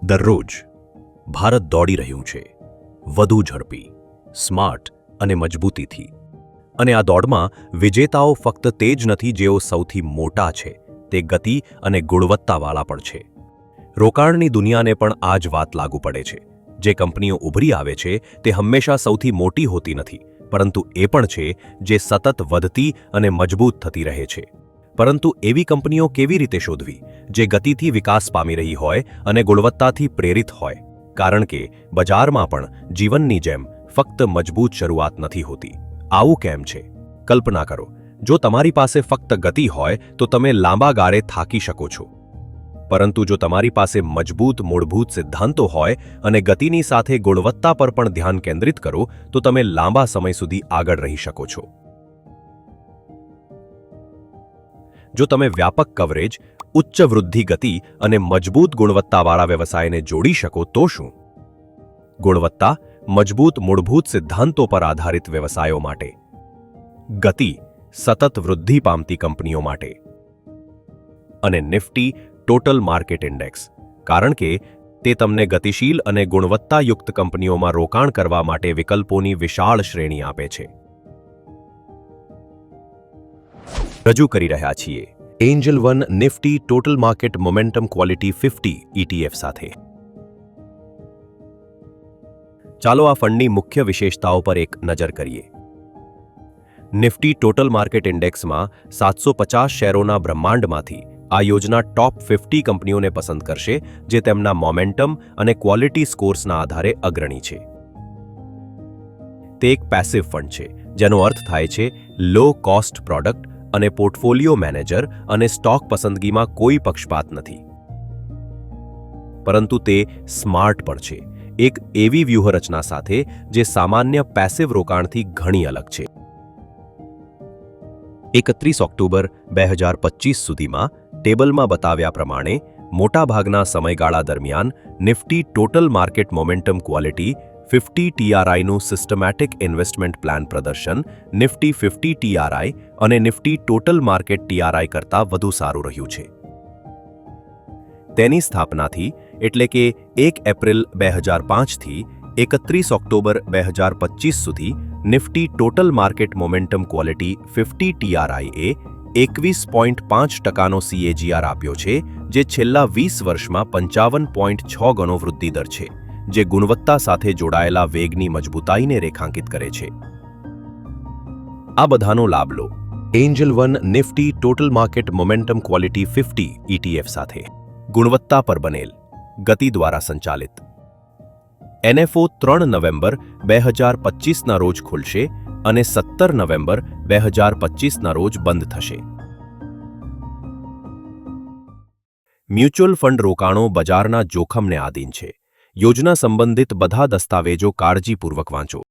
દરરોજ ભારત દોડી રહ્યું છે વધુ ઝડપી, સ્માર્ટ અને મજબૂતીથી. અને આ દોડમાં વિજેતાઓ ફક્ત તે જ નથી જેઓ સૌથી મોટા છે, તે ગતિ અને ગુણવત્તાવાળા પણ છે. રોકાણની દુનિયાને પણ આ જ વાત લાગુ પડે છે. જે કંપનીઓ ઉભરી આવે છે તે હંમેશા સૌથી મોટી હોતી નથી, પરંતુ એ પણ છે જે સતત વધતી અને મજબૂત થતી રહે છે. પરંતુ એવી કંપનીઓ કેવી રીતે શોધવી જે ગતિથી વિકાસ પામી રહી હોય અને ગુણવત્તાથી પ્રેરિત હોય? કારણ કે બજારમાં પણ જીવનની જેમ ફક્ત મજબૂત શરૂઆત નથી હોતી. આવું કેમ છે? કલ્પના કરો, જો તમારી પાસે ફક્ત ગતિ હોય તો તમે લાંબા ગાળે થાકી શકો છો. પરંતુ જો તમારી પાસે મજબૂત મૂળભૂત સિદ્ધાંતો હોય અને ગતિની સાથે ગુણવત્તા પર પણ ધ્યાન કેન્દ્રિત કરો તો તમે લાંબા સમય સુધી આગળ રહી શકો છો. જો તમે વ્યાપક કવરેજ, ઉચ્ચ વૃદ્ધિ ગતિ અને મજબૂત ગુણવત્તાવાળા વ્યવસાયને જોડી શકો તો શું? ગુણવત્તા, મજબૂત મૂળભૂત સિદ્ધાંતો પર આધારિત વ્યવસાયો માટે. ગતિ, સતત વૃદ્ધિ પામતી કંપનીઓ માટે. અને નિફ્ટી ટોટલ માર્કેટ ઇન્ડેક્સ, કારણ કે તે તમને ગતિશીલ અને ગુણવત્તાયુક્ત કંપનીઓમાં રોકાણ કરવા માટે વિકલ્પોની વિશાળ શ્રેણી આપે છે. રજૂ કરી રહ્યા છીએ Angel One Nifty total market momentum quality 50 ETF સાથે. ચાલો આ ફંડની મુખ્ય વિશેષતાઓ પર એક નજર કરીએ. નિફ્ટી ટોટલ માર્કેટ ઇન્ડેક્સમાં 750 શેરોના બ્રહ્માંડમાંથી આ યોજના ટોપ 50 કંપનીઓને પસંદ કરશે જે તેમના મોમેન્ટમ અને ક્વોલિટી સ્કોર્સના આધારે અગ્રણી છે. તે એક પેસિવ ફંડ છે, જેનો અર્થ થાય છે લો કોસ્ટ પ્રોડક્ટ અને પોર્ટફોલિયો મેનેજર અને સ્ટોક પસંદગીમાં કોઈ પક્ષપાત નથી. પરંતુ તે સ્માર્ટ પણ છે, એક એવી વ્યૂહરચના સાથે જે સામાન્ય પેસિવ રોકાણથી ઘણી અલગ છે. 31 ઓક્ટોબર 2025 સુધીમાં ટેબલમાં બતાવ્યા પ્રમાણે મોટાભાગના સમયગાળા દરમિયાન Nifty total market momentum quality 50 TRIનું સિસ્ટમેટિક ઇન્વેસ્ટમેન્ટ પ્લાન પ્રદર્શન નિફ્ટી 50 TRI અને નિફ્ટી ટોટલ માર્કેટ TRI કરતાં વધુ સારું રહ્યું છે. તેની સ્થાપનાથી, એટલે કે 1 એપ્રિલ 2005થી 31 ઓક્ટોબર 2025 સુધી Nifty total market momentum quality 50 TRIએ 21.5%નો CAGR આપ્યો છે, જે છેલ્લા 20 વર્ષમાં 55.6 ગણો વૃદ્ધિ દર છે, જે ગુણવત્તા સાથે જોડાયેલા વેગની મજબૂતાઈને રેખાંકિત કરે છે. આ બધાનો લાભ લો Angel One Nifty total market momentum quality 50 ETF સાથે. ગુણવત્તા પર બનેલ, ગતિ દ્વારા સંચાલિત. NFO 3 નવેમ્બર 2025ના રોજ ખુલશે અને 17 નવેમ્બર 2025ના રોજ બંધ થશે. મ્યુચ્યુઅલ ફંડ રોકાણો બજારના જોખમને આધીન છે. યોજના સંબંધિત બધા દસ્તાવેજો કાળજીપૂર્વક વાંચો.